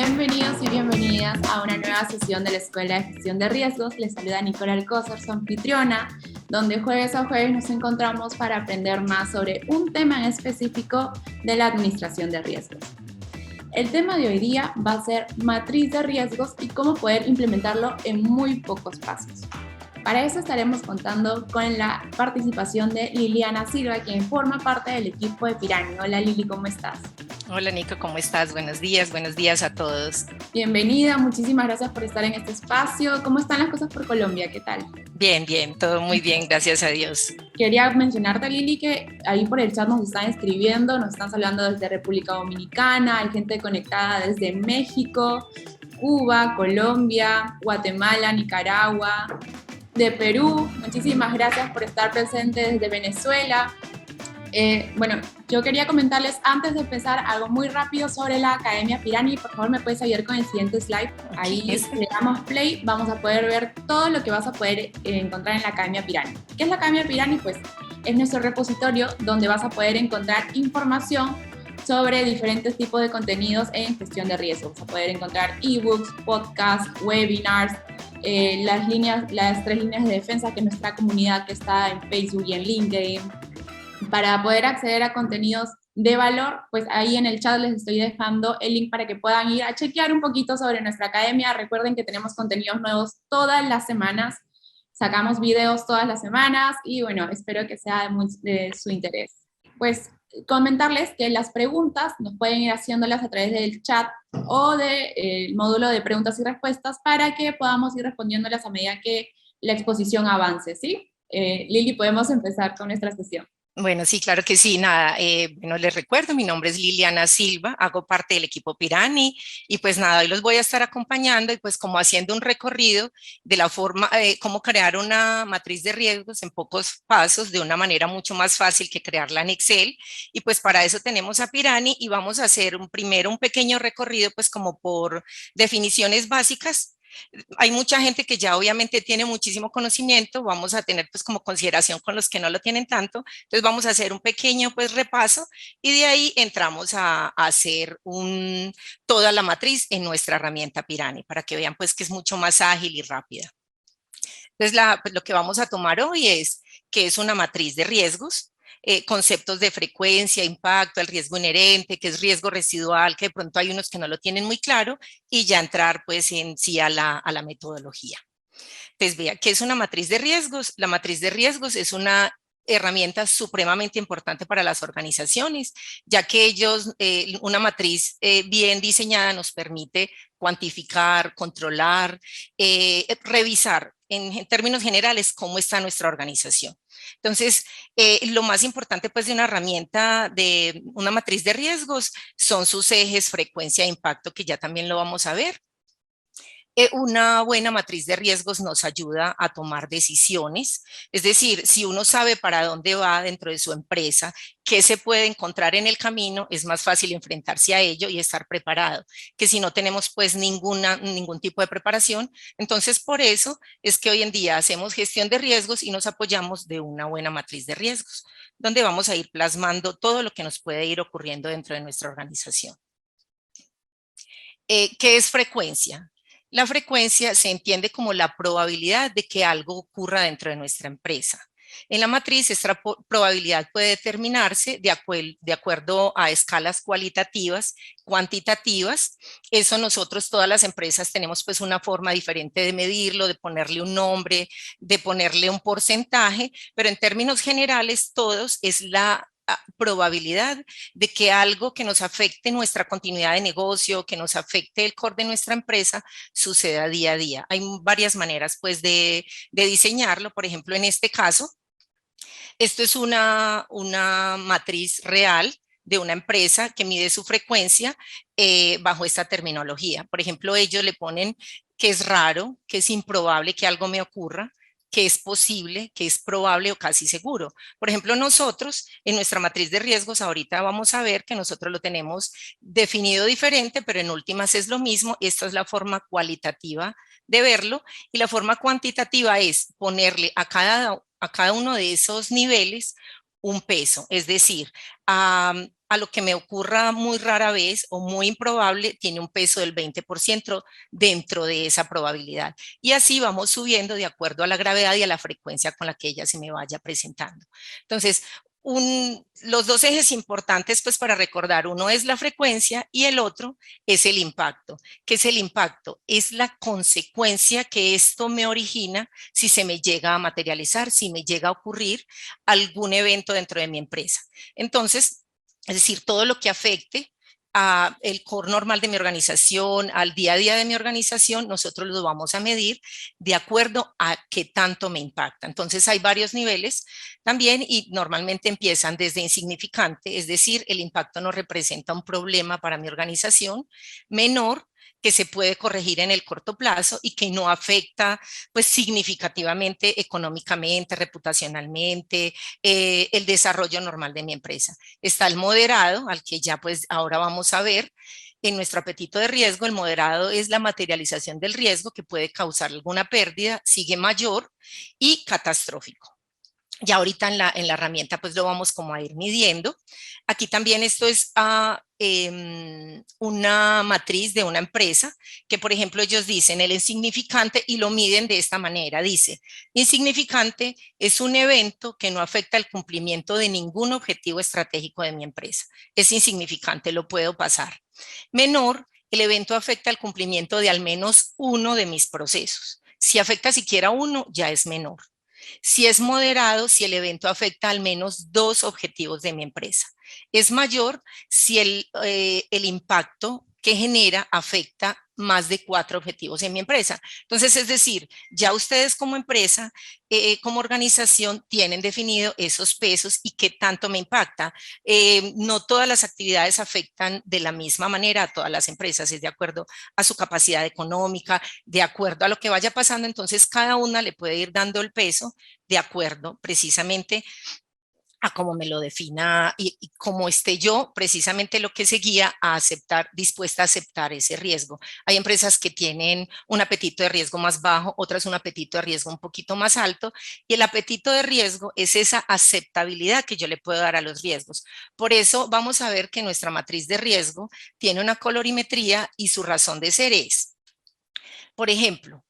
Bienvenidos y bienvenidas a una nueva sesión de la Escuela de Gestión de Riesgos. Les saluda Nicole Alcózar, su anfitriona, donde jueves a jueves nos encontramos para aprender más sobre un tema en específico de la administración de riesgos. El tema de hoy día va a ser matriz de riesgos y cómo poder implementarlo en muy pocos pasos. Para eso estaremos contando con la participación de Liliana Silva, quien forma parte del equipo de Pirani. Hola Lili, ¿cómo estás? Hola Nico, ¿cómo estás? Buenos días a todos. Bienvenida, muchísimas gracias por estar en este espacio. ¿Cómo están las cosas por Colombia? ¿Qué tal? Bien, todo muy bien, gracias a Dios. Quería mencionarte, Lili, que ahí por el chat nos están escribiendo, nos están saludando desde República Dominicana, hay gente conectada desde México, Cuba, Colombia, Guatemala, Nicaragua, de Perú. Muchísimas gracias por estar presentes desde Venezuela. Bueno, yo quería comentarles antes de empezar algo muy rápido sobre la Academia Pirani. Por favor, me puedes ayudar con el siguiente slide. Ahí le damos play, vamos a poder ver todo lo que vas a poder encontrar en la Academia Pirani. ¿Qué es la Academia Pirani? Pues es nuestro repositorio donde vas a poder encontrar información sobre diferentes tipos de contenidos en gestión de riesgos. Vas a poder encontrar ebooks, podcasts, webinars, las 3 líneas de defensa, que es nuestra comunidad que está en Facebook y en LinkedIn. Para poder acceder a contenidos de valor, pues ahí en el chat les estoy dejando el link para que puedan ir a chequear un poquito sobre nuestra academia. Recuerden que tenemos contenidos nuevos todas las semanas, sacamos videos todas las semanas y bueno, espero que sea de su interés. Pues comentarles que las preguntas nos pueden ir haciéndolas a través del chat o del módulo de preguntas y respuestas para que podamos ir respondiéndolas a medida que la exposición avance, ¿sí? Lili, podemos empezar con nuestra sesión. Bueno, sí, claro que sí. Nada, bueno, les recuerdo, mi nombre es Liliana Silva, hago parte del equipo Pirani y pues nada, hoy los voy a estar acompañando y pues como haciendo un recorrido de la forma, cómo crear una matriz de riesgos en pocos pasos de una manera mucho más fácil que crearla en Excel. Y pues para eso tenemos a Pirani y vamos a hacer primero un pequeño recorrido pues como por definiciones básicas. Hay mucha gente que ya obviamente tiene muchísimo conocimiento, vamos a tener pues como consideración con los que no lo tienen tanto, entonces vamos a hacer un pequeño pues repaso y de ahí entramos a hacer toda la matriz en nuestra herramienta Pirani para que vean pues que es mucho más ágil y rápida. Entonces pues, lo que vamos a tomar hoy es que es una matriz de riesgos, conceptos de frecuencia, impacto, el riesgo inherente, que es riesgo residual, que de pronto hay unos que no lo tienen muy claro, y ya entrar pues en sí a la metodología. Entonces, vea, ¿qué es una matriz de riesgos? La matriz de riesgos es una herramienta supremamente importante para las organizaciones, ya que una matriz bien diseñada nos permite cuantificar, controlar, revisar en términos generales cómo está nuestra organización. Entonces, lo más importante pues de una herramienta, de una matriz de riesgos, son sus ejes, frecuencia e impacto, que ya también lo vamos a ver. Una buena matriz de riesgos nos ayuda a tomar decisiones, es decir, si uno sabe para dónde va dentro de su empresa, qué se puede encontrar en el camino, es más fácil enfrentarse a ello y estar preparado, que si no tenemos pues ningún tipo de preparación. Entonces, por eso es que hoy en día hacemos gestión de riesgos y nos apoyamos de una buena matriz de riesgos, donde vamos a ir plasmando todo lo que nos puede ir ocurriendo dentro de nuestra organización. ¿Qué es frecuencia? La frecuencia se entiende como la probabilidad de que algo ocurra dentro de nuestra empresa. En la matriz, esta probabilidad puede determinarse de acuerdo a escalas cualitativas, cuantitativas. Eso nosotros, todas las empresas, tenemos pues una forma diferente de medirlo, de ponerle un nombre, de ponerle un porcentaje, pero en términos generales, todos es la probabilidad de que algo que nos afecte nuestra continuidad de negocio, que nos afecte el core de nuestra empresa, suceda día a día. Hay varias maneras pues de diseñarlo. Por ejemplo, en este caso, esto es una matriz real de una empresa que mide su frecuencia bajo esta terminología. Por ejemplo, ellos le ponen que es raro, que es improbable que algo me ocurra, que es posible, que es probable o casi seguro. Por ejemplo, nosotros en nuestra matriz de riesgos, ahorita vamos a ver que nosotros lo tenemos definido diferente, pero en últimas es lo mismo. Esta es la forma cualitativa de verlo y la forma cuantitativa es ponerle a cada uno de esos niveles un peso, es decir, a lo que me ocurra muy rara vez o muy improbable, tiene un peso del 20% dentro de esa probabilidad. Y así vamos subiendo de acuerdo a la gravedad y a la frecuencia con la que ella se me vaya presentando. Entonces, los dos ejes importantes pues para recordar, uno es la frecuencia y el otro es el impacto. ¿Qué es el impacto? Es la consecuencia que esto me origina si se me llega a materializar, si me llega a ocurrir algún evento dentro de mi empresa. Entonces, es decir, todo lo que afecte a el core normal de mi organización, al día a día de mi organización, nosotros lo vamos a medir de acuerdo a qué tanto me impacta. Entonces hay varios niveles también y normalmente empiezan desde insignificante, es decir, el impacto no representa un problema para mi organización, menor, que se puede corregir en el corto plazo y que no afecta pues significativamente económicamente, reputacionalmente, el desarrollo normal de mi empresa. Está el moderado, al que ya pues ahora vamos a ver. En nuestro apetito de riesgo, el moderado es la materialización del riesgo que puede causar alguna pérdida, sigue mayor y catastrófico. Ya ahorita en la herramienta pues lo vamos como a ir midiendo. Aquí también esto es una matriz de una empresa que por ejemplo ellos dicen el insignificante y lo miden de esta manera. Dice, insignificante es un evento que no afecta el cumplimiento de ningún objetivo estratégico de mi empresa. Es insignificante, lo puedo pasar. Menor, el evento afecta el cumplimiento de al menos uno de mis procesos. Si afecta siquiera uno, ya es menor. Si es moderado, si el evento afecta al menos dos objetivos de mi empresa. Es mayor si el impacto que genera afecta más de 4 objetivos en mi empresa. Entonces, es decir, ya ustedes como empresa, como organización, tienen definido esos pesos y qué tanto me impacta. No todas las actividades afectan de la misma manera a todas las empresas, es de acuerdo a su capacidad económica, de acuerdo a lo que vaya pasando, entonces cada una le puede ir dando el peso de acuerdo precisamente a cómo me lo defina y cómo esté yo, precisamente lo que seguía a aceptar, dispuesta a aceptar ese riesgo. Hay empresas que tienen un apetito de riesgo más bajo, otras un apetito de riesgo un poquito más alto, y el apetito de riesgo es esa aceptabilidad que yo le puedo dar a los riesgos. Por eso vamos a ver que nuestra matriz de riesgo tiene una colorimetría y su razón de ser es, por ejemplo,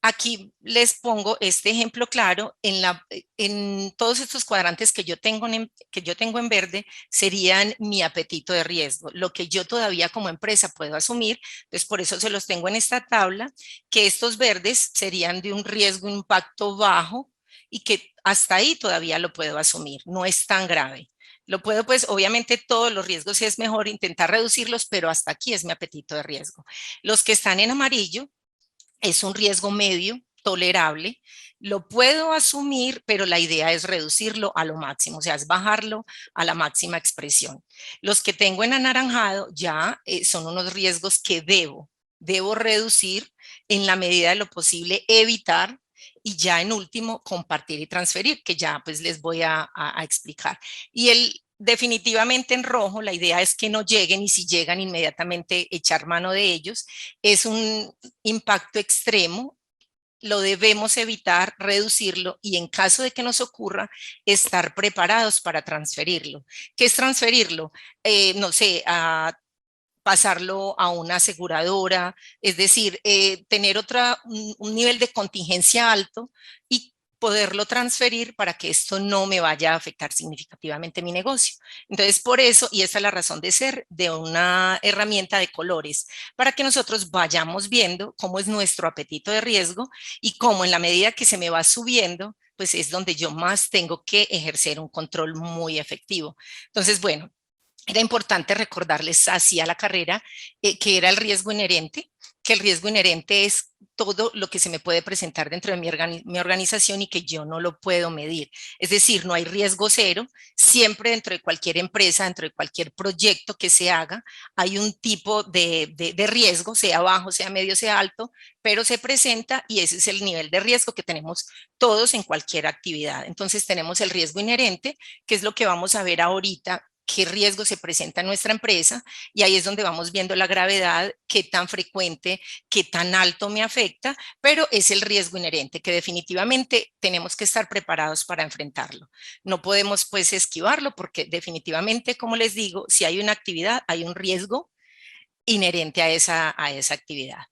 aquí les pongo este ejemplo claro, en todos estos cuadrantes que yo tengo en verde serían mi apetito de riesgo, lo que yo todavía como empresa puedo asumir, entonces por eso se los tengo en esta tabla, que estos verdes serían de un riesgo impacto bajo y que hasta ahí todavía lo puedo asumir, no es tan grave. Lo puedo, pues, obviamente todos los riesgos sí es mejor intentar reducirlos, pero hasta aquí es mi apetito de riesgo. Los que están en amarillo es un riesgo medio, tolerable, lo puedo asumir, pero la idea es reducirlo a lo máximo, o sea, es bajarlo a la máxima expresión. Los que tengo en anaranjado ya son unos riesgos que debo reducir en la medida de lo posible, evitar y ya en último compartir y transferir, que ya pues les voy a explicar. Y definitivamente en rojo, la idea es que no lleguen y si llegan inmediatamente echar mano de ellos. Es un impacto extremo, lo debemos evitar, reducirlo y en caso de que nos ocurra, estar preparados para transferirlo. ¿Qué es transferirlo? No sé, a pasarlo a una aseguradora, es decir, tener un nivel de contingencia alto y poderlo transferir para que esto no me vaya a afectar significativamente mi negocio. Entonces, por eso, y esa es la razón de ser de una herramienta de colores, para que nosotros vayamos viendo cómo es nuestro apetito de riesgo y cómo en la medida que se me va subiendo, pues es donde yo más tengo que ejercer un control muy efectivo. Entonces, bueno, era importante recordarles así a la carrera que era el riesgo inherente, que el riesgo inherente es todo lo que se me puede presentar dentro de mi organización y que yo no lo puedo medir. Es decir, no hay riesgo cero, siempre dentro de cualquier empresa, dentro de cualquier proyecto que se haga, hay un tipo de riesgo, sea bajo, sea medio, sea alto, pero se presenta y ese es el nivel de riesgo que tenemos todos en cualquier actividad. Entonces tenemos el riesgo inherente, que es lo que vamos a ver ahorita qué riesgo se presenta en nuestra empresa, y ahí es donde vamos viendo la gravedad, qué tan frecuente, qué tan alto me afecta, pero es el riesgo inherente que definitivamente tenemos que estar preparados para enfrentarlo. No podemos pues esquivarlo porque definitivamente, como les digo, si hay una actividad, hay un riesgo inherente a esa actividad.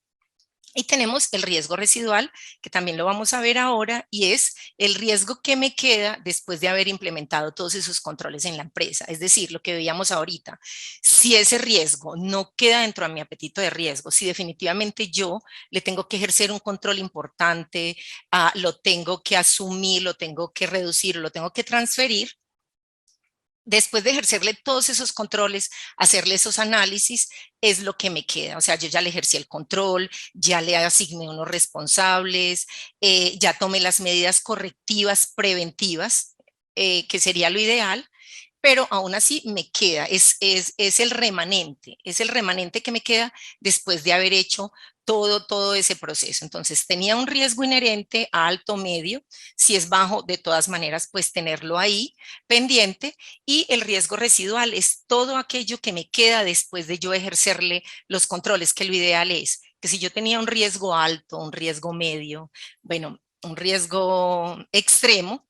Y tenemos el riesgo residual, que también lo vamos a ver ahora, y es el riesgo que me queda después de haber implementado todos esos controles en la empresa. Es decir, lo que veíamos ahorita, si ese riesgo no queda dentro de mi apetito de riesgo, si definitivamente yo le tengo que ejercer un control importante, lo tengo que asumir, lo tengo que reducir, lo tengo que transferir, después de ejercerle todos esos controles, hacerle esos análisis, es lo que me queda. O sea, yo ya le ejercí el control, ya le asigné unos responsables, ya tomé las medidas correctivas preventivas, que sería lo ideal, pero aún así me queda, es el remanente que me queda después de haber hecho todo ese proceso. Entonces tenía un riesgo inherente a alto medio, si es bajo, de todas maneras, pues tenerlo ahí pendiente, y el riesgo residual es todo aquello que me queda después de yo ejercerle los controles, que lo ideal es que si yo tenía un riesgo alto, un riesgo medio, bueno, un riesgo extremo,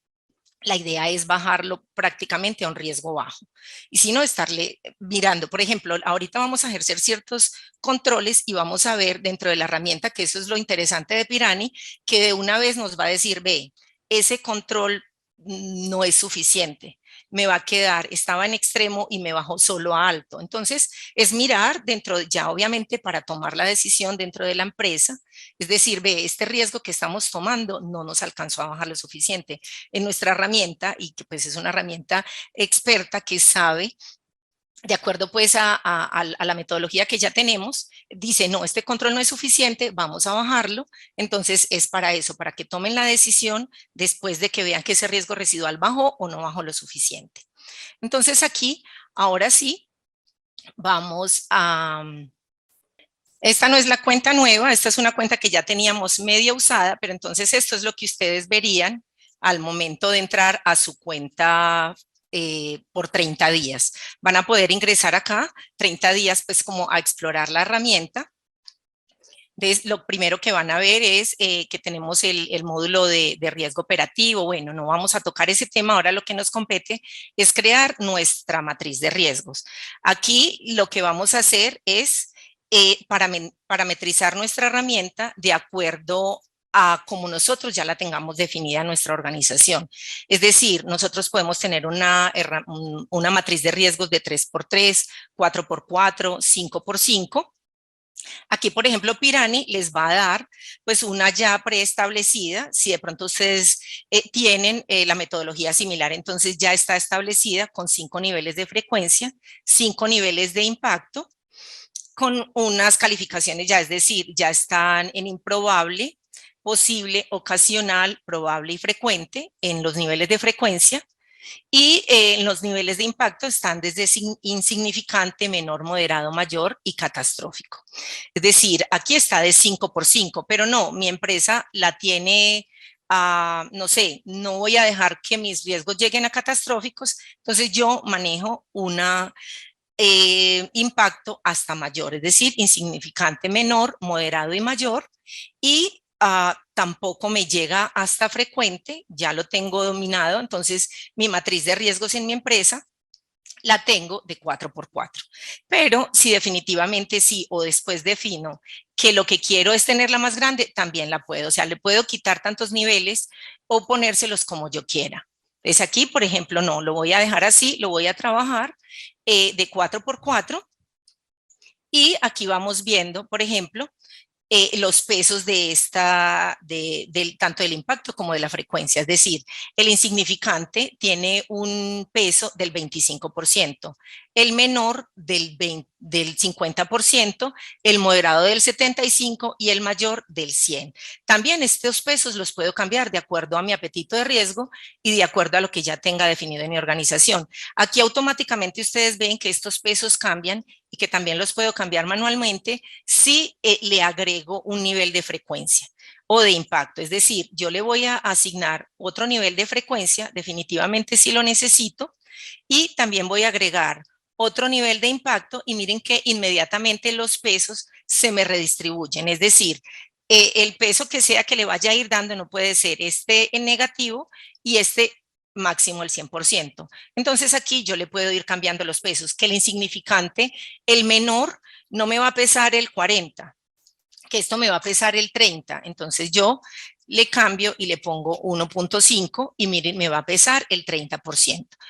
la idea es bajarlo prácticamente a un riesgo bajo. Y si no, estarle mirando. Por ejemplo, ahorita vamos a ejercer ciertos controles y vamos a ver dentro de la herramienta, que eso es lo interesante de Pirani, que de una vez nos va a decir, ve, ese control no es suficiente, me va a quedar, estaba en extremo y me bajó solo a alto. Entonces, es mirar dentro, ya obviamente para tomar la decisión dentro de la empresa, es decir, ve, este riesgo que estamos tomando no nos alcanzó a bajar lo suficiente en nuestra herramienta, y que pues es una herramienta experta que sabe, de acuerdo pues a la metodología que ya tenemos, dice, no, este control no es suficiente, vamos a bajarlo. Entonces es para eso, para que tomen la decisión después de que vean que ese riesgo residual bajó o no bajó lo suficiente. Entonces aquí, ahora sí, vamos a... Esta no es la cuenta nueva, esta es una cuenta que ya teníamos media usada, pero entonces esto es lo que ustedes verían al momento de entrar a su cuenta por 30 días. Van a poder ingresar acá 30 días pues como a explorar la herramienta. Entonces, lo primero que van a ver es que tenemos el módulo de riesgo operativo. Bueno, no vamos a tocar ese tema, ahora lo que nos compete es crear nuestra matriz de riesgos. Aquí lo que vamos a hacer es parametrizar nuestra herramienta de acuerdo a como nosotros ya la tengamos definida en nuestra organización. Es decir, nosotros podemos tener una matriz de riesgos de 3x3, 4x4, 5x5. Aquí, por ejemplo, Pirani les va a dar pues una ya preestablecida. Si de pronto ustedes tienen la metodología similar, entonces ya está establecida con 5 niveles de frecuencia, 5 niveles de impacto, con unas calificaciones ya, es decir, ya están en improbable, posible, ocasional, probable y frecuente en los niveles de frecuencia. Y en los niveles de impacto están desde insignificante, menor, moderado, mayor y catastrófico. Es decir, aquí está de 5 por 5, pero no, mi empresa la tiene, no sé, no voy a dejar que mis riesgos lleguen a catastróficos, entonces yo manejo una impacto hasta mayor, es decir, insignificante, menor, moderado y mayor, y tampoco me llega hasta frecuente, ya lo tengo dominado, entonces mi matriz de riesgos en mi empresa la tengo de 4x4. Pero si definitivamente sí, o después defino que lo que quiero es tenerla más grande, también la puedo, o sea, le puedo quitar tantos niveles o ponérselos como yo quiera. Entonces aquí, por ejemplo, no, lo voy a dejar así, lo voy a trabajar de 4x4, y aquí vamos viendo, por ejemplo, los pesos de tanto del impacto como de la frecuencia. Es decir, el insignificante tiene un peso del 25%, el menor del 50%, el moderado del 75% y el mayor del 100%. También estos pesos los puedo cambiar de acuerdo a mi apetito de riesgo y de acuerdo a lo que ya tenga definido en mi organización. Aquí automáticamente ustedes ven que estos pesos cambian y que también los puedo cambiar manualmente si le agrego un nivel de frecuencia o de impacto. Es decir, yo le voy a asignar otro nivel de frecuencia, definitivamente si lo necesito, y también voy a agregar otro nivel de impacto y miren que inmediatamente los pesos se me redistribuyen, es decir, el peso que sea que le vaya a ir dando no puede ser este en negativo y este máximo el 100%. Entonces aquí yo le puedo ir cambiando los pesos, que el insignificante, el menor, no me va a pesar el 40, que esto me va a pesar el 30. Entonces yo le cambio y le pongo 1.5 y miren, me va a pesar el 30%.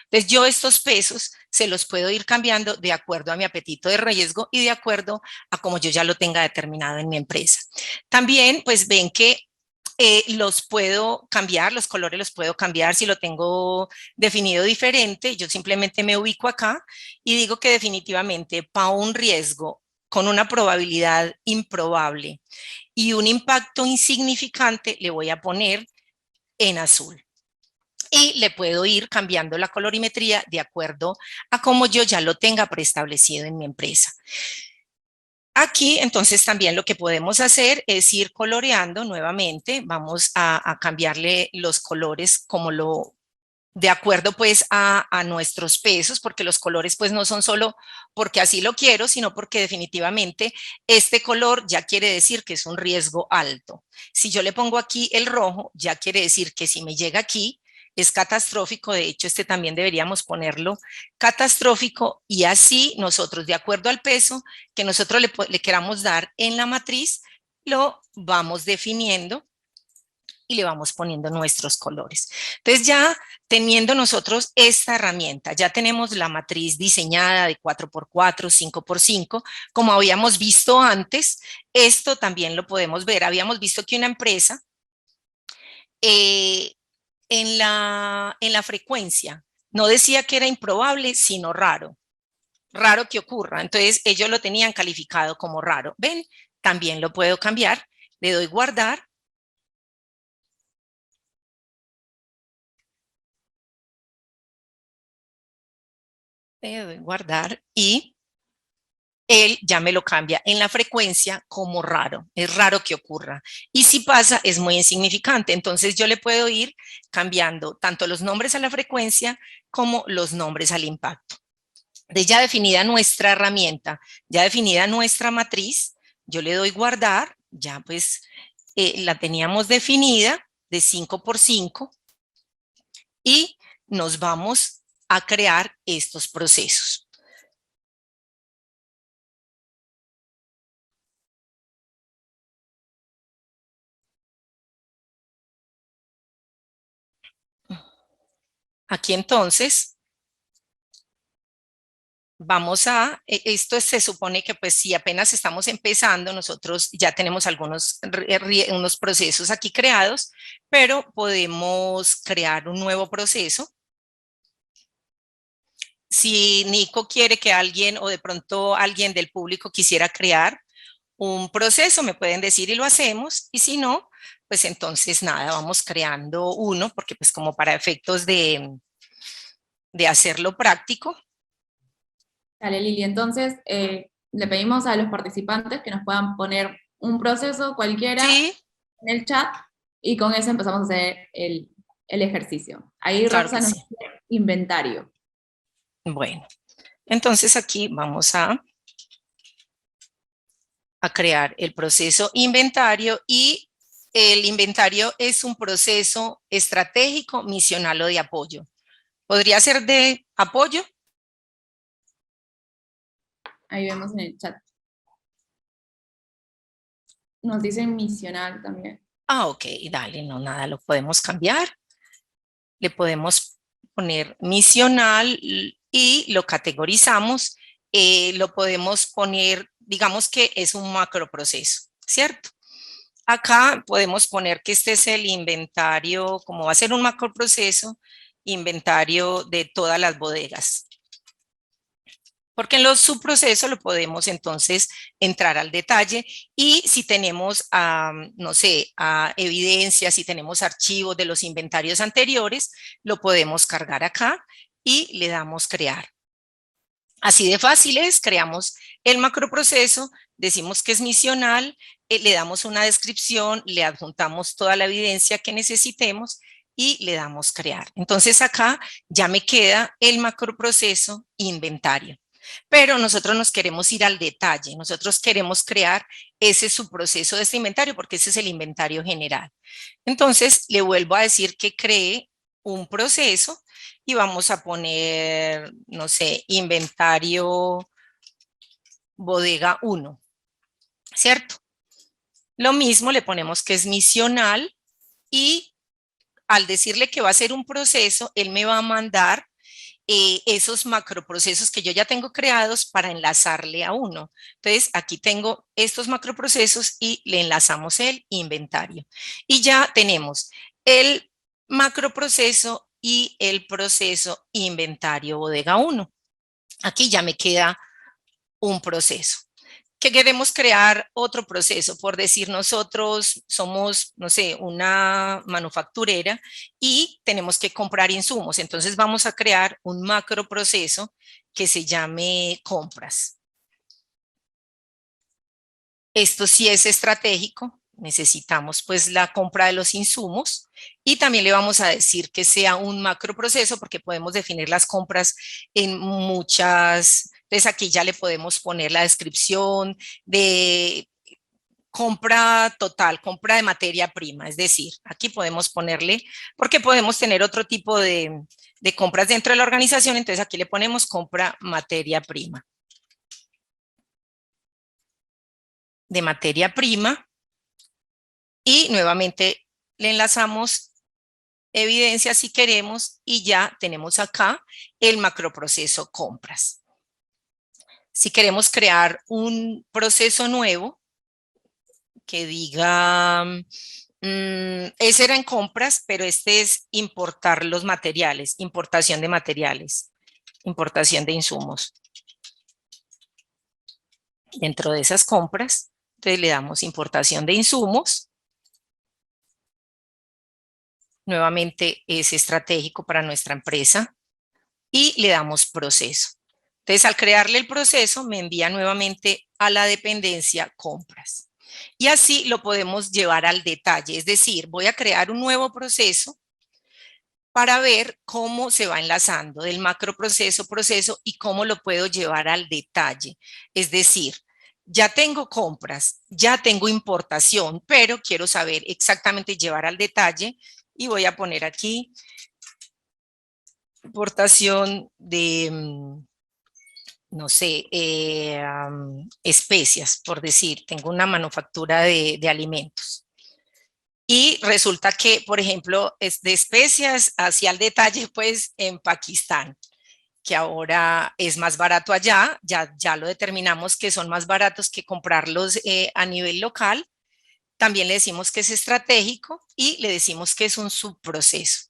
Entonces yo estos pesos se los puedo ir cambiando de acuerdo a mi apetito de riesgo y de acuerdo a como yo ya lo tenga determinado en mi empresa. También pues ven que los puedo cambiar, los colores los puedo cambiar si lo tengo definido diferente. Yo simplemente me ubico acá y digo que definitivamente para un riesgo con una probabilidad improbable y un impacto insignificante le voy a poner en azul. Y le puedo ir cambiando la colorimetría de acuerdo a cómo yo ya lo tenga preestablecido en mi empresa. Aquí, entonces, también lo que podemos hacer es ir coloreando nuevamente. Vamos a cambiarle los colores como de acuerdo pues a nuestros pesos, porque los colores pues no son solo porque así lo quiero, sino porque definitivamente este color ya quiere decir que es un riesgo alto. Si yo le pongo aquí el rojo, ya quiere decir que si me llega aquí, es catastrófico. De hecho, este también deberíamos ponerlo catastrófico y así nosotros, de acuerdo al peso que nosotros le queramos dar en la matriz, lo vamos definiendo y le vamos poniendo nuestros colores. Entonces ya teniendo nosotros esta herramienta, ya tenemos la matriz diseñada de 4x4, 5x5, como habíamos visto antes, esto también lo podemos ver. Habíamos visto que una empresa eh, en la frecuencia no decía que era improbable, sino raro. Raro que ocurra. Entonces ellos lo tenían calificado como raro. ¿Ven? También lo puedo cambiar. Le doy guardar. Le doy guardar y él ya me lo cambia en la frecuencia como raro. Es raro que ocurra. Y si pasa, es muy insignificante. Entonces yo le puedo ir cambiando tanto los nombres a la frecuencia como los nombres al impacto. De ya definida nuestra herramienta, ya definida nuestra matriz, yo le doy guardar, ya pues la teníamos definida de 5x5 y nos vamos a crear estos procesos. Aquí entonces vamos esto se supone que pues si apenas estamos empezando, nosotros ya tenemos unos procesos aquí creados, pero podemos crear un nuevo proceso. Si Nico quiere que alguien o de pronto alguien del público quisiera crear un proceso, me pueden decir y lo hacemos, y si no, pues entonces nada, vamos creando uno, porque pues como para efectos de hacerlo práctico. Dale, Lili. Entonces, le pedimos a los participantes que nos puedan poner un proceso cualquiera Sí, en el chat y con eso empezamos a hacer el ejercicio. Ahí claro Roxa que nos sí. dice inventario. Bueno, entonces aquí vamos a crear el proceso inventario y el inventario es un proceso estratégico, misional o de apoyo. ¿Podría ser de apoyo? Ahí vemos en el chat. Nos dicen misional también. Ah, ok, dale, no, nada, lo podemos cambiar. Le podemos poner misional y lo categorizamos. Lo podemos poner, digamos que es un macroproceso, ¿cierto? Acá podemos poner que este es el inventario, como va a ser un macroproceso, inventario de todas las bodegas. Porque en los subprocesos lo podemos entonces entrar al detalle y si tenemos, no sé, evidencias, si tenemos archivos de los inventarios anteriores, lo podemos cargar acá y le damos crear. Así de fácil es, creamos el macroproceso, decimos que es misional, le damos una descripción, le adjuntamos toda la evidencia que necesitemos y le damos crear. Entonces acá ya me queda el macroproceso inventario. Pero nosotros nos queremos ir al detalle, nosotros queremos crear ese subproceso de este inventario porque ese es el inventario general. Entonces le vuelvo a decir que cree un proceso y vamos a poner, no sé, inventario bodega 1, ¿cierto? Lo mismo le ponemos que es misional y al decirle que va a ser un proceso, él me va a mandar esos macroprocesos que yo ya tengo creados para enlazarle a uno. Entonces, aquí tengo estos macroprocesos y le enlazamos el inventario. Y ya tenemos el macroproceso y el proceso inventario bodega 1. Aquí ya me queda un proceso. Que queremos crear otro proceso, por decir nosotros somos, no sé, una manufacturera y tenemos que comprar insumos, entonces vamos a crear un macro proceso que se llame compras. Esto sí es estratégico, necesitamos pues la compra de los insumos y también le vamos a decir que sea un macro proceso porque podemos definir las compras en muchas, entonces aquí ya le podemos poner la descripción de compra total, compra de materia prima, es decir, aquí podemos ponerle, porque podemos tener otro tipo de compras dentro de la organización, entonces aquí le ponemos compra materia prima. De materia prima y nuevamente le enlazamos evidencia si queremos y ya tenemos acá el macroproceso compras. Si queremos crear un proceso nuevo que diga, ese era en compras, pero este es importar los materiales, importación de materiales, importación de insumos. Dentro de esas compras, entonces le damos importación de insumos. Nuevamente es estratégico para nuestra empresa y le damos proceso. Entonces, al crearle el proceso, me envía nuevamente a la dependencia compras. Y así lo podemos llevar al detalle, es decir, voy a crear un nuevo proceso para ver cómo se va enlazando del macroproceso, proceso y cómo lo puedo llevar al detalle. Es decir, ya tengo compras, ya tengo importación, pero quiero saber exactamente llevar al detalle y voy a poner aquí importación de, no sé, especias, por decir, tengo una manufactura de alimentos. Y resulta que, por ejemplo, es de especias hacia el detalle, pues en Pakistán, que ahora es más barato allá, ya lo determinamos que son más baratos que comprarlos a nivel local. También le decimos que es estratégico y le decimos que es un subproceso.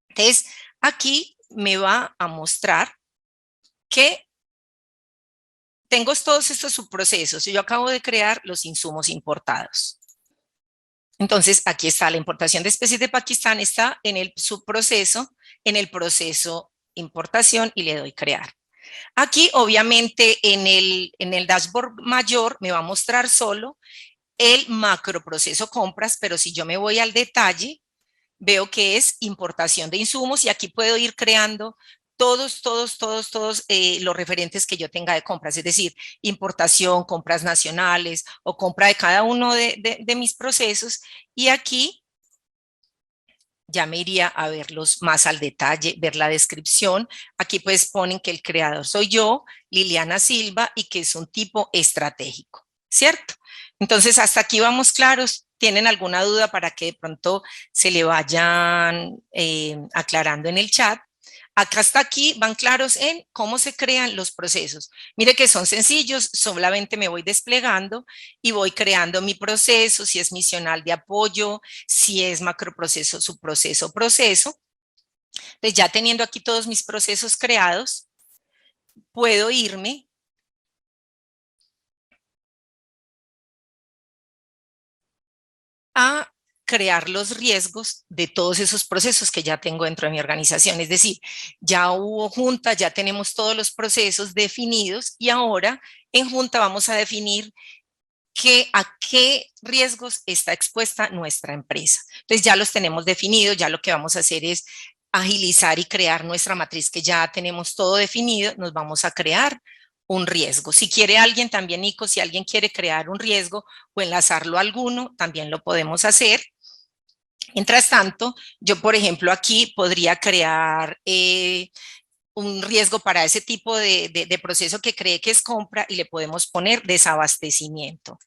Entonces, aquí me va a mostrar que tengo todos estos subprocesos y yo acabo de crear los insumos importados. Entonces, aquí está la importación de especies de Pakistán, está en el subproceso, en el proceso importación y le doy crear. Aquí, obviamente, en el dashboard mayor me va a mostrar solo el macroproceso compras, pero si yo me voy al detalle, veo que es importación de insumos y aquí puedo ir creando todos los referentes que yo tenga de compras, es decir, importación, compras nacionales o compra de cada uno de mis procesos. Y aquí ya me iría a verlos más al detalle, ver la descripción. Aquí pues ponen que el creador soy yo, Liliana Silva, y que es un tipo estratégico, ¿cierto? Entonces, hasta aquí vamos claros. ¿Tienen alguna duda para que de pronto se le vayan aclarando en el chat? Acá hasta aquí van claros en cómo se crean los procesos. Mire que son sencillos, solamente me voy desplegando y voy creando mi proceso, si es misional de apoyo, si es macroproceso, subproceso, proceso. Entonces ya teniendo aquí todos mis procesos creados, puedo irme a crear los riesgos de todos esos procesos que ya tengo dentro de mi organización. Es decir, ya hubo junta, ya tenemos todos los procesos definidos y ahora en junta vamos a definir a qué riesgos está expuesta nuestra empresa. Entonces ya los tenemos definidos, ya lo que vamos a hacer es agilizar y crear nuestra matriz que ya tenemos todo definido, nos vamos a crear un riesgo. Si quiere alguien también, Nico, si alguien quiere crear un riesgo o enlazarlo a alguno, también lo podemos hacer. Mientras tanto, yo, por ejemplo, aquí podría crear un riesgo para ese tipo de proceso que cree que es compra y le podemos poner desabastecimiento.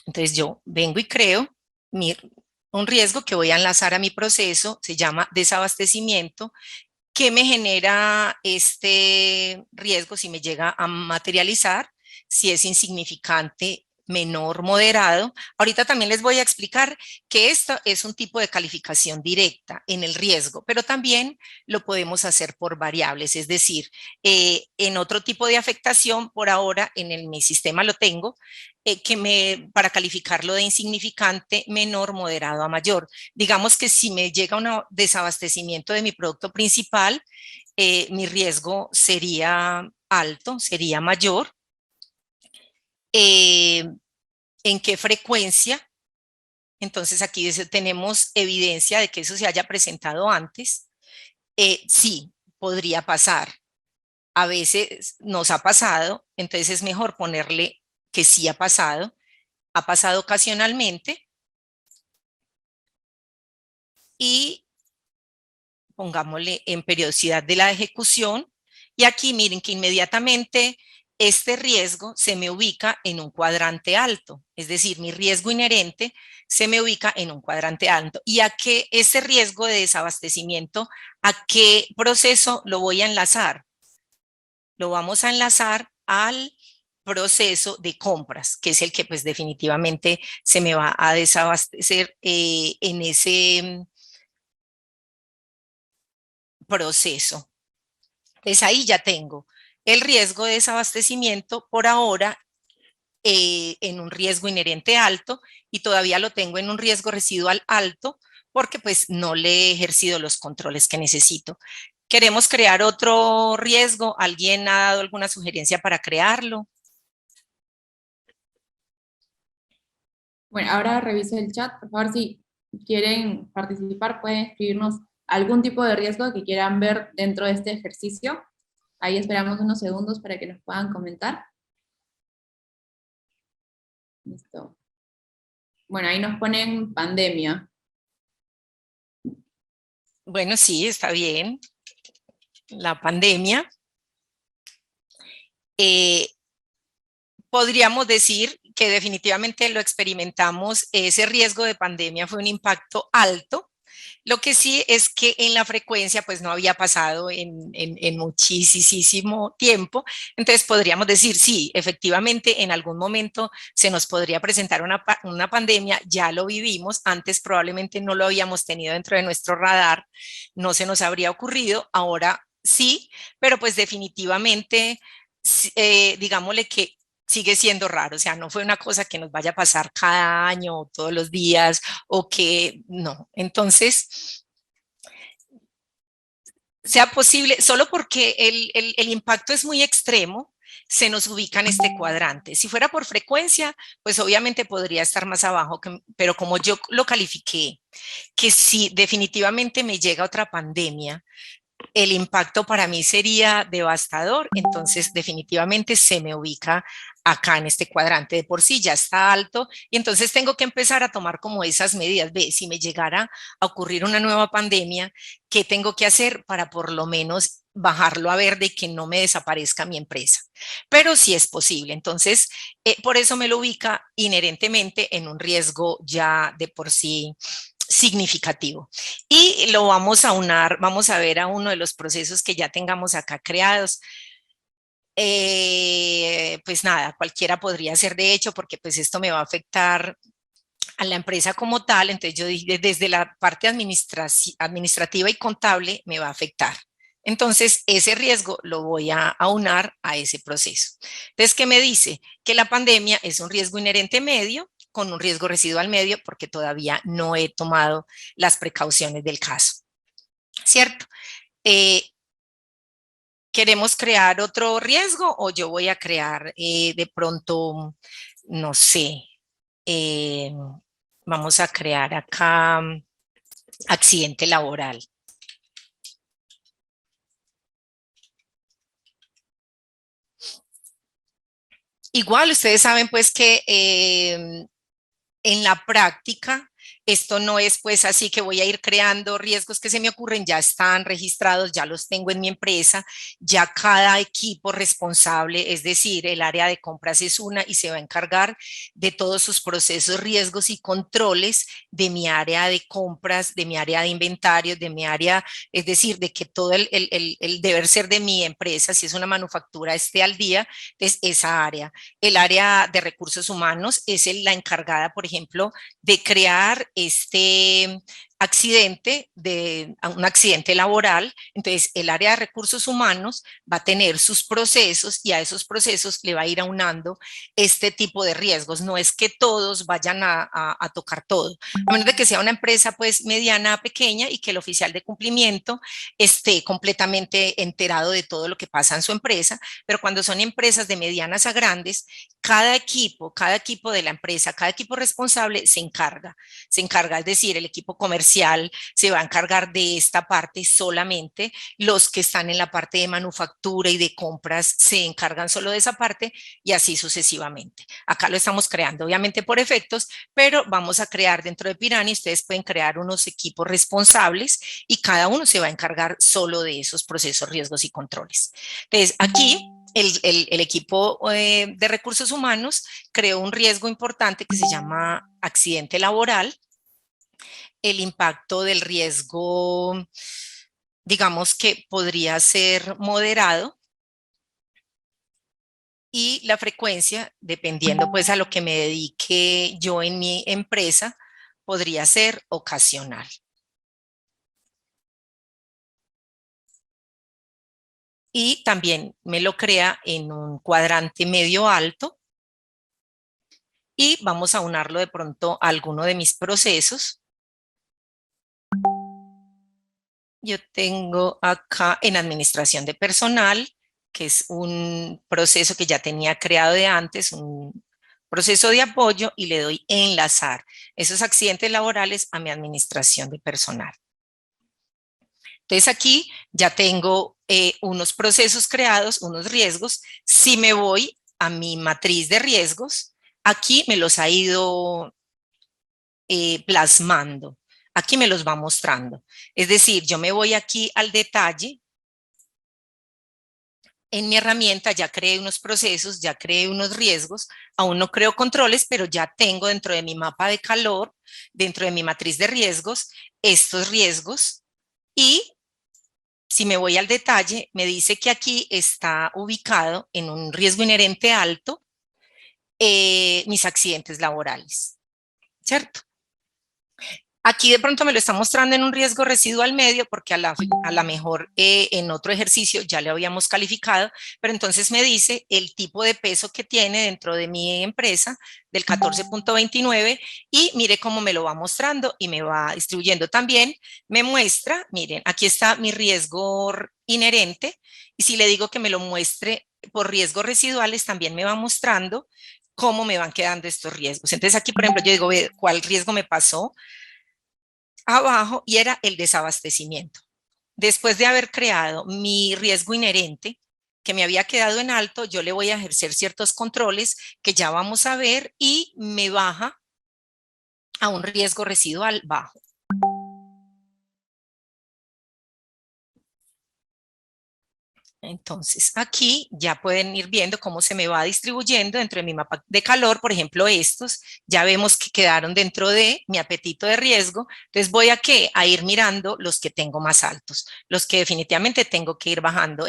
Entonces yo vengo y creo un riesgo que voy a enlazar a mi proceso, se llama desabastecimiento. ¿Qué me genera este riesgo si me llega a materializar? Si es insignificante, menor, moderado. Ahorita también les voy a explicar que esto es un tipo de calificación directa en el riesgo, pero también lo podemos hacer por variables, es decir, en otro tipo de afectación, por ahora mi sistema lo tengo, para calificarlo de insignificante, menor, moderado a mayor. Digamos que si me llega un desabastecimiento de mi producto principal, mi riesgo sería alto, sería mayor. ¿En qué frecuencia? Entonces aquí tenemos evidencia de que eso se haya presentado antes. Sí, podría pasar. A veces nos ha pasado, entonces es mejor ponerle que sí ha pasado ocasionalmente y pongámosle en periodicidad de la ejecución. Y aquí miren que inmediatamente este riesgo se me ubica en un cuadrante alto, es decir, mi riesgo inherente se me ubica en un cuadrante alto. ¿Y a qué este riesgo de desabastecimiento, a qué proceso lo voy a enlazar? Lo vamos a enlazar al proceso de compras, que es el que pues definitivamente se me va a desabastecer en ese proceso. Entonces ahí ya tengo el riesgo de desabastecimiento por ahora en un riesgo inherente alto y todavía lo tengo en un riesgo residual alto porque pues no le he ejercido los controles que necesito. ¿Queremos crear otro riesgo? ¿Alguien ha dado alguna sugerencia para crearlo? Bueno, ahora reviso el chat, por favor, si quieren participar, pueden escribirnos algún tipo de riesgo que quieran ver dentro de este ejercicio. Ahí esperamos unos segundos para que nos puedan comentar. Listo. Bueno, ahí nos ponen pandemia. Bueno, sí, está bien. La pandemia. Podríamos decir que definitivamente lo experimentamos, ese riesgo de pandemia fue un impacto alto. Lo que sí es que en la frecuencia pues no había pasado en muchísimo tiempo, entonces podríamos decir sí, efectivamente en algún momento se nos podría presentar una pandemia, ya lo vivimos, antes probablemente no lo habíamos tenido dentro de nuestro radar, no se nos habría ocurrido, ahora sí, pero pues definitivamente digámosle que sigue siendo raro, o sea, no fue una cosa que nos vaya a pasar cada año o todos los días o que no. Entonces, sea posible, solo porque el impacto es muy extremo, se nos ubica en este cuadrante. Si fuera por frecuencia, pues obviamente podría estar más abajo, pero como yo lo califiqué, que si definitivamente me llega otra pandemia, el impacto para mí sería devastador, entonces definitivamente se me ubica acá en este cuadrante. De por sí ya está alto y entonces tengo que empezar a tomar como esas medidas. Ve, si me llegara a ocurrir una nueva pandemia, ¿qué tengo que hacer para por lo menos bajarlo a verde y que no me desaparezca mi empresa? Pero sí es posible. Entonces, por eso me lo ubica inherentemente en un riesgo ya de por sí significativo. Y lo vamos a unar, vamos a ver a uno de los procesos que ya tengamos acá creados. Pues nada, cualquiera podría ser de hecho, porque pues esto me va a afectar a la empresa como tal, entonces yo dije, desde la parte administrativa y contable me va a afectar. Entonces, ese riesgo lo voy a aunar a ese proceso. Entonces, ¿qué me dice? Que la pandemia es un riesgo inherente medio con un riesgo residual medio porque todavía no he tomado las precauciones del caso, ¿cierto? Eh, ¿Queremos crear otro riesgo o yo voy a crear de pronto, no sé, eh, vamos a crear acá accidente laboral? Igual ustedes saben pues que en la práctica, esto no es pues así que voy a ir creando riesgos que se me ocurren, ya están registrados, ya los tengo en mi empresa, ya cada equipo responsable, es decir, el área de compras es una y se va a encargar de todos sus procesos, riesgos y controles de mi área de compras, de mi área de inventarios, de mi área, es decir, de que todo el deber ser de mi empresa, si es una manufactura, esté al día, es esa área. El área de recursos humanos es la encargada, por ejemplo, de crear este accidente, de un accidente laboral. Entonces, el área de recursos humanos va a tener sus procesos y a esos procesos le va a ir aunando este tipo de riesgos. No es que todos vayan a tocar todo, a menos de que sea una empresa pues mediana, pequeña y que el oficial de cumplimiento esté completamente enterado de todo lo que pasa en su empresa, pero cuando son empresas de medianas a grandes, cada equipo de la empresa, cada equipo responsable se encarga, es decir, el equipo comercial se va a encargar de esta parte solamente, los que están en la parte de manufactura y de compras se encargan solo de esa parte y así sucesivamente. Acá lo estamos creando, obviamente por efectos, pero vamos a crear dentro de Pirani, ustedes pueden crear unos equipos responsables y cada uno se va a encargar solo de esos procesos, riesgos y controles. Entonces, aquí el equipo de recursos humanos creó un riesgo importante que se llama accidente laboral. El impacto del riesgo, digamos que podría ser moderado y la frecuencia, dependiendo pues a lo que me dedique yo en mi empresa, podría ser ocasional. Y también me lo crea en un cuadrante medio alto y vamos a unarlo de pronto a alguno de mis procesos. Yo tengo acá en administración de personal, que es un proceso que ya tenía creado de antes, un proceso de apoyo y le doy enlazar esos accidentes laborales a mi administración de personal. Entonces aquí ya tengo unos procesos creados, unos riesgos. Si me voy a mi matriz de riesgos, aquí me los ha ido plasmando. Aquí me los va mostrando. Es decir, yo me voy aquí al detalle. En mi herramienta ya creé unos procesos, ya creé unos riesgos, aún no creo controles, pero ya tengo dentro de mi mapa de calor, dentro de mi matriz de riesgos, estos riesgos. Y si me voy al detalle, me dice que aquí está ubicado en un riesgo inherente alto mis accidentes laborales, ¿cierto? Aquí de pronto me lo está mostrando en un riesgo residual medio porque a la mejor en otro ejercicio ya le habíamos calificado, pero entonces me dice el tipo de peso que tiene dentro de mi empresa del 14.29 y mire cómo me lo va mostrando y me va distribuyendo también. Me muestra, miren, aquí está mi riesgo inherente y si le digo que me lo muestre por riesgos residuales también me va mostrando cómo me van quedando estos riesgos. Entonces aquí, por ejemplo, yo digo, ¿cuál riesgo me pasó? Abajo y era el desabastecimiento. Después de haber creado mi riesgo inherente, que me había quedado en alto, yo le voy a ejercer ciertos controles que ya vamos a ver y me baja a un riesgo residual bajo. Entonces, aquí ya pueden ir viendo cómo se me va distribuyendo dentro de mi mapa de calor. Por ejemplo, estos ya vemos que quedaron dentro de mi apetito de riesgo. Entonces, voy a, ¿qué? A ir mirando los que tengo más altos, los que definitivamente tengo que ir bajando.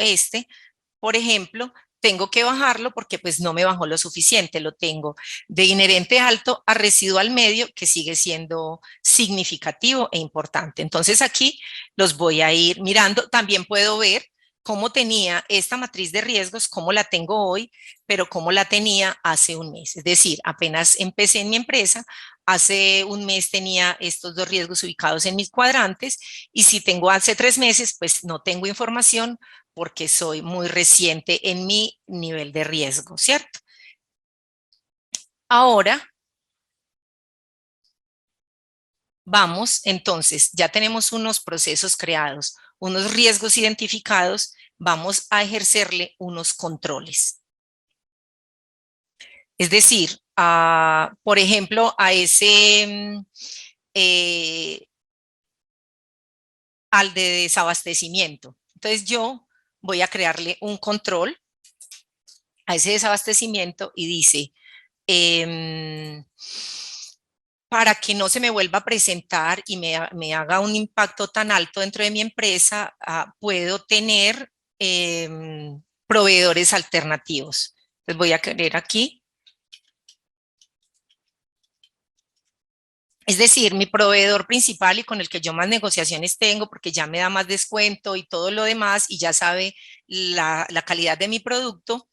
Por ejemplo, tengo que bajarlo porque pues no me bajó lo suficiente. Lo tengo de inherente alto a residual medio, que sigue siendo significativo e importante. Entonces, aquí los voy a ir mirando. También puedo ver cómo tenía esta matriz de riesgos, cómo la tengo hoy, pero cómo la tenía hace un mes. Es decir, apenas empecé en mi empresa, hace un mes tenía estos dos riesgos ubicados en mis cuadrantes y si tengo hace 3 meses, pues no tengo información porque soy muy reciente en mi nivel de riesgo, ¿cierto? Ahora vamos, entonces, ya tenemos unos procesos creados, unos riesgos identificados, vamos a ejercerle unos controles. Es decir, por ejemplo, a eh, al de desabastecimiento. Entonces yo voy a crearle un control a ese desabastecimiento y dice, eh, para que no se me vuelva a presentar y me haga un impacto tan alto dentro de mi empresa, puedo tener proveedores alternativos. Entonces voy a querer aquí. Es decir, mi proveedor principal y con el que yo más negociaciones tengo, porque ya me da más descuento y todo lo demás, y ya sabe la calidad de mi producto,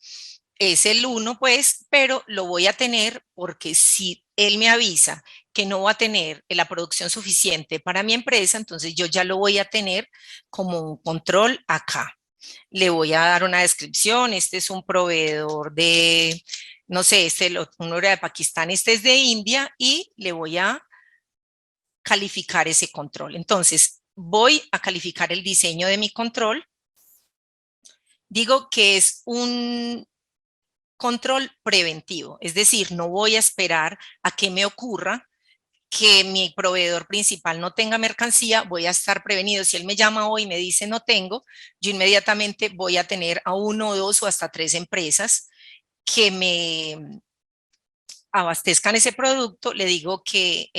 es el uno, pues, pero lo voy a tener porque si él me avisa que no va a tener la producción suficiente para mi empresa, entonces yo ya lo voy a tener como un control acá. Le voy a dar una descripción, este es un proveedor de, no sé, uno era de Pakistán, este es de India, y le voy a calificar ese control. Entonces, voy a calificar el diseño de mi control. Digo que es un control preventivo, es decir, no voy a esperar a que me ocurra que mi proveedor principal no tenga mercancía, voy a estar prevenido. Si él me llama hoy y me dice no tengo, yo inmediatamente voy a tener a uno, dos o hasta tres empresas que me abastezcan ese producto. Le digo que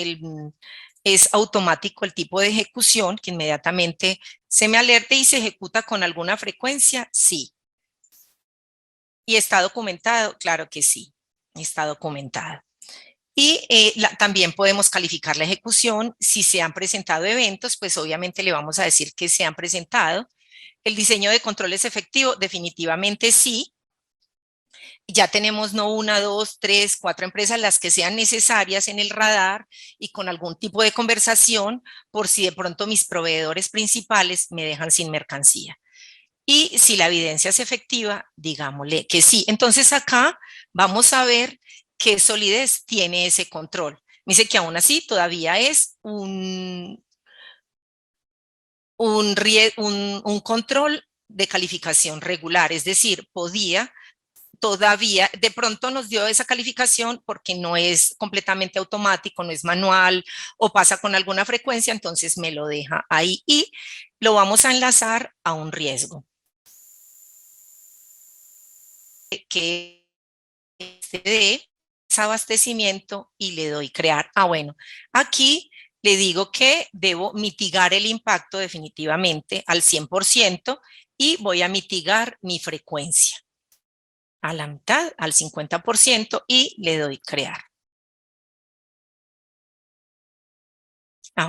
es automático el tipo de ejecución, que inmediatamente se me alerte y se ejecuta con alguna frecuencia, sí. ¿Y está documentado? Claro que sí, está documentado. Y también podemos calificar la ejecución. Si se han presentado eventos, pues obviamente le vamos a decir que se han presentado. El diseño de control es efectivo, definitivamente sí. Ya tenemos no una, dos, tres, cuatro empresas, las que sean necesarias en el radar y con algún tipo de conversación por si de pronto mis proveedores principales me dejan sin mercancía. Y si la evidencia es efectiva, digámosle que sí. Entonces acá vamos a ver qué solidez tiene ese control. Me dice que aún así todavía es un control de calificación regular, es decir, podía todavía, de pronto nos dio esa calificación porque no es completamente automático, no es manual o pasa con alguna frecuencia, entonces me lo deja ahí y lo vamos a enlazar a un riesgo. Que de desabastecimiento y le doy crear. Bueno, aquí le digo que debo mitigar el impacto definitivamente al 100% y voy a mitigar mi frecuencia a la mitad, al 50% y le doy crear.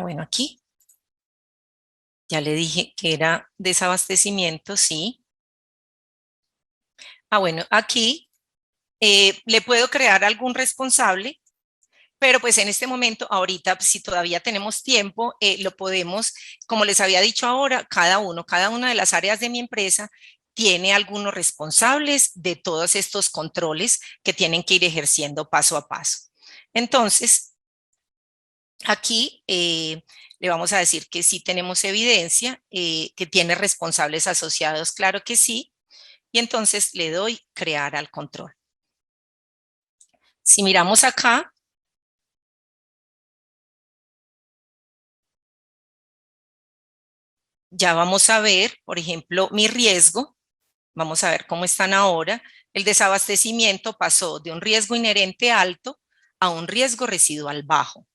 Bueno, aquí ya le dije que era desabastecimiento, sí. Bueno, aquí le puedo crear algún responsable, pero pues en este momento, ahorita, si todavía tenemos tiempo, lo podemos, como les había dicho ahora, cada una de las áreas de mi empresa tiene algunos responsables de todos estos controles que tienen que ir ejerciendo paso a paso. Entonces, aquí le vamos a decir que sí tenemos evidencia, que tiene responsables asociados, claro que sí, y entonces le doy crear al control. Si miramos acá, ya vamos a ver, por ejemplo, mi riesgo. Vamos a ver cómo están ahora. El desabastecimiento pasó de un riesgo inherente alto a un riesgo residual bajo.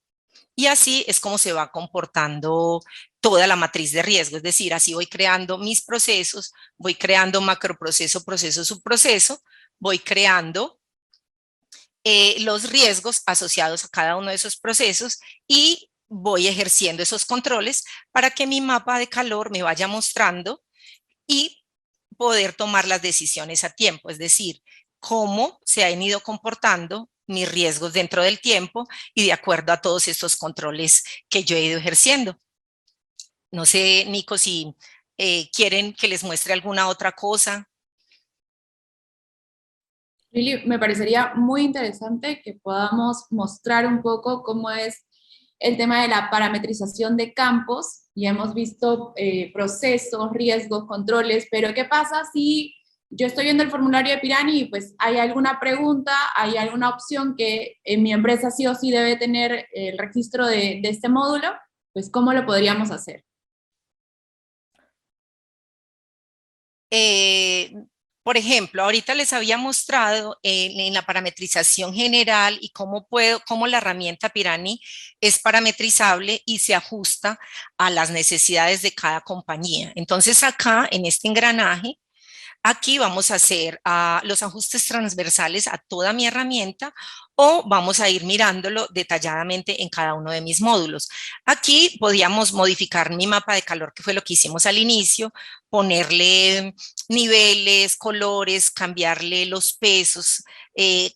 Y así es como se va comportando toda la matriz de riesgo. Es decir, así voy creando mis procesos, voy creando macroproceso, proceso, subproceso, voy creando los riesgos asociados a cada uno de esos procesos y voy ejerciendo esos controles para que mi mapa de calor me vaya mostrando y poder tomar las decisiones a tiempo, es decir, cómo se han ido comportando mis riesgos dentro del tiempo y de acuerdo a todos estos controles que yo he ido ejerciendo. No sé, Nico, si ¿Quieren que les muestre alguna otra cosa? Lili, me parecería muy interesante que podamos mostrar un poco cómo es el tema de la parametrización de campos. Ya hemos visto procesos, riesgos, controles, pero ¿qué pasa si yo estoy viendo el formulario de Pirani y pues hay alguna pregunta, hay alguna opción que en mi empresa sí o sí debe tener el registro de este módulo? Pues ¿cómo lo podríamos hacer? Eh, por ejemplo, ahorita les había mostrado en la parametrización general y cómo la herramienta Pirani es parametrizable y se ajusta a las necesidades de cada compañía. Entonces acá en este engranaje, aquí vamos a hacer los ajustes transversales a toda mi herramienta o vamos a ir mirándolo detalladamente en cada uno de mis módulos. Aquí podíamos modificar mi mapa de calor, que fue lo que hicimos al inicio, ponerle niveles, colores, cambiarle los pesos,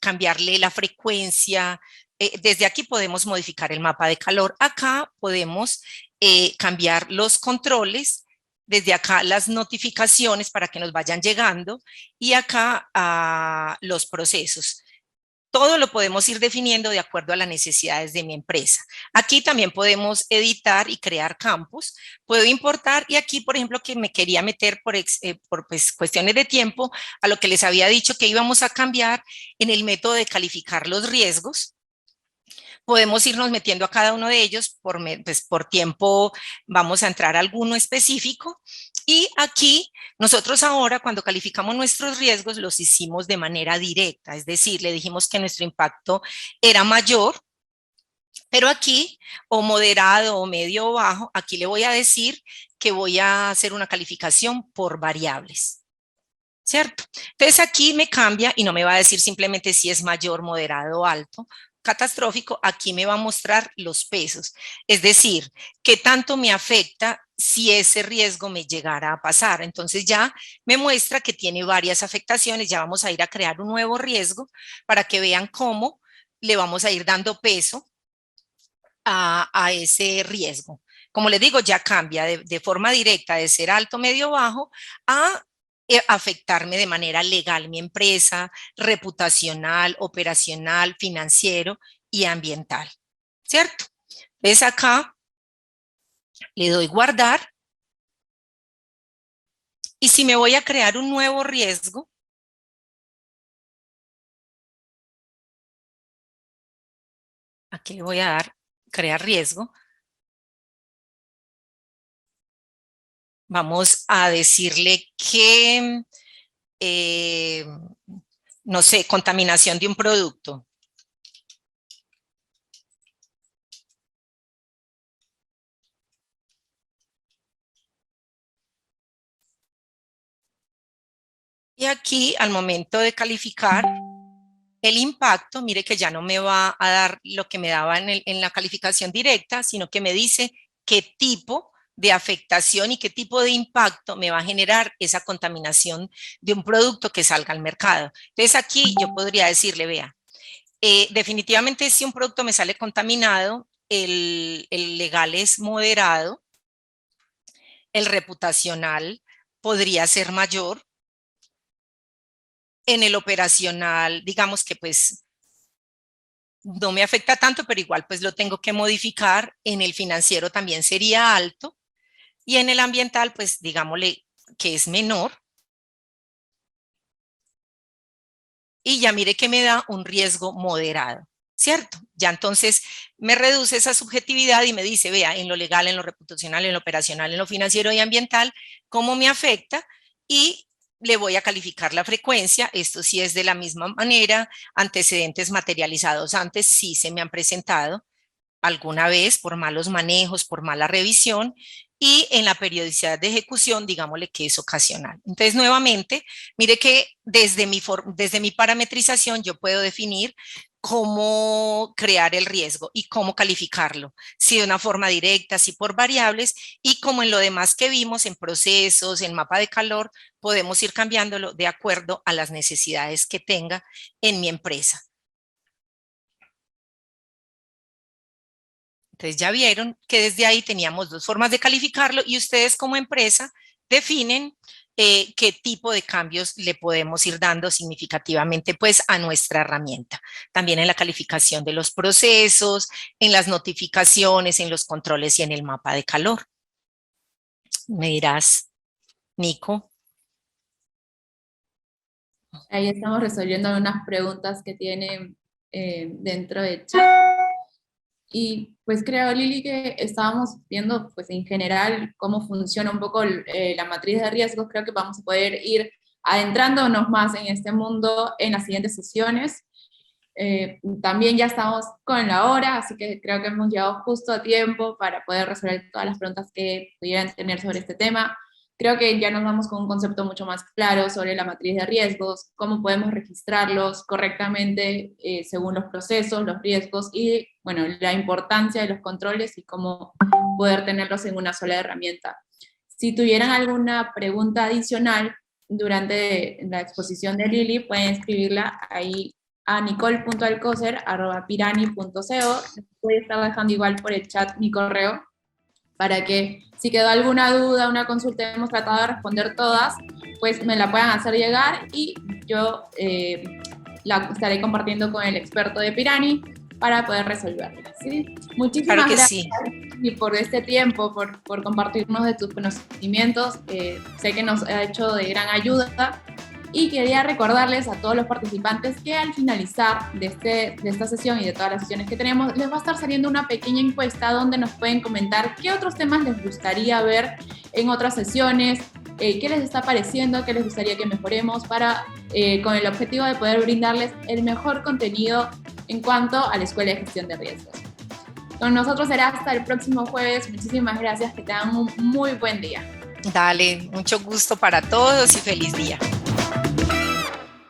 cambiarle la frecuencia. Desde aquí podemos modificar el mapa de calor. Acá podemos cambiar los controles, desde acá las notificaciones para que nos vayan llegando y acá los procesos. Todo lo podemos ir definiendo de acuerdo a las necesidades de mi empresa. Aquí también podemos editar y crear campos. Puedo importar y aquí, por ejemplo, que me quería meter por pues, cuestiones de tiempo a lo que les había dicho que íbamos a cambiar en el método de calificar los riesgos. Podemos irnos metiendo a cada uno de ellos pues, por tiempo, vamos a entrar a alguno específico. Y aquí nosotros ahora cuando calificamos nuestros riesgos los hicimos de manera directa, es decir, le dijimos que nuestro impacto era mayor, pero aquí o moderado o medio o bajo, aquí le voy a decir que voy a hacer una calificación por variables. ¿Cierto? Entonces aquí me cambia y no me va a decir simplemente si es mayor, moderado o alto, catastrófico, aquí me va a mostrar los pesos, es decir, qué tanto me afecta si ese riesgo me llegara a pasar. Entonces ya me muestra que tiene varias afectaciones, ya vamos a ir a crear un nuevo riesgo para que vean cómo le vamos a ir dando peso a ese riesgo. Como les digo, ya cambia de forma directa de ser alto, medio, bajo a afectarme de manera legal mi empresa, reputacional, operacional, financiero y ambiental, ¿cierto? Entonces acá le doy guardar y si me voy a crear un nuevo riesgo, aquí le voy a dar crear riesgo, vamos a decirle que, eh, no sé, contaminación de un producto. Y aquí, al momento de calificar el impacto, mire que ya no me va a dar lo que me daba en la calificación directa, sino que me dice qué tipo de afectación y qué tipo de impacto me va a generar esa contaminación de un producto que salga al mercado. Entonces aquí yo podría decirle, vea, definitivamente si un producto me sale contaminado, el legal es moderado, el reputacional podría ser mayor, en el operacional, digamos que pues no me afecta tanto, pero igual pues lo tengo que modificar. En el financiero también sería alto y en el ambiental pues digámosle que es menor. Y ya mire que me da un riesgo moderado, ¿cierto? Ya entonces me reduce esa subjetividad y me dice, vea, en lo legal, en lo reputacional, en lo operacional, en lo financiero y ambiental, cómo me afecta y le voy a calificar la frecuencia. Esto sí es de la misma manera. Antecedentes materializados antes sí se me han presentado alguna vez por malos manejos, por mala revisión, y en la periodicidad de ejecución, digámosle que es ocasional. Entonces, nuevamente, mire que desde mi parametrización yo puedo definir cómo crear el riesgo y cómo calificarlo, si de una forma directa, si por variables, y como en lo demás que vimos, en procesos, en mapa de calor, podemos ir cambiándolo de acuerdo a las necesidades que tenga en mi empresa. Entonces ya vieron que desde ahí teníamos dos formas de calificarlo y ustedes como empresa definen qué tipo de cambios le podemos ir dando significativamente pues a nuestra herramienta. También en la calificación de los procesos, en las notificaciones, en los controles y en el mapa de calor. Me dirás, Nico. Ahí estamos resolviendo unas preguntas que tienen dentro de chat. Y pues creo, Lili, que estábamos viendo pues en general cómo funciona un poco la matriz de riesgos. Creo que vamos a poder ir adentrándonos más en este mundo en las siguientes sesiones. También ya estamos con la hora, así que creo que hemos llegado justo a tiempo para poder resolver todas las preguntas que pudieran tener sobre este tema. Creo que ya nos vamos con un concepto mucho más claro sobre la matriz de riesgos, cómo podemos registrarlos correctamente según los procesos, los riesgos y, bueno, la importancia de los controles y cómo poder tenerlos en una sola herramienta. Si tuvieran alguna pregunta adicional durante la exposición de Lili, pueden escribirla ahí a nicole.alcocer@pirani.co. Voy a estar dejando igual por el chat mi correo para que si quedó alguna duda, una consulta, hemos tratado de responder todas, pues me la puedan hacer llegar y yo la estaré compartiendo con el experto de Pirani para poder resolverla, ¿sí? Muchísimas Claro que gracias sí. y por este tiempo, por compartirnos de tus conocimientos. Sé que nos ha hecho de gran ayuda. Y quería recordarles a todos los participantes que al finalizar de esta sesión y de todas las sesiones que tenemos, les va a estar saliendo una pequeña encuesta donde nos pueden comentar qué otros temas les gustaría ver en otras sesiones, qué les está pareciendo, qué les gustaría que mejoremos con el objetivo de poder brindarles el mejor contenido en cuanto a la Escuela de Gestión de Riesgos. Con nosotros será hasta el próximo jueves. Muchísimas gracias, que tengan un muy buen día. Dale, mucho gusto para todos y feliz día.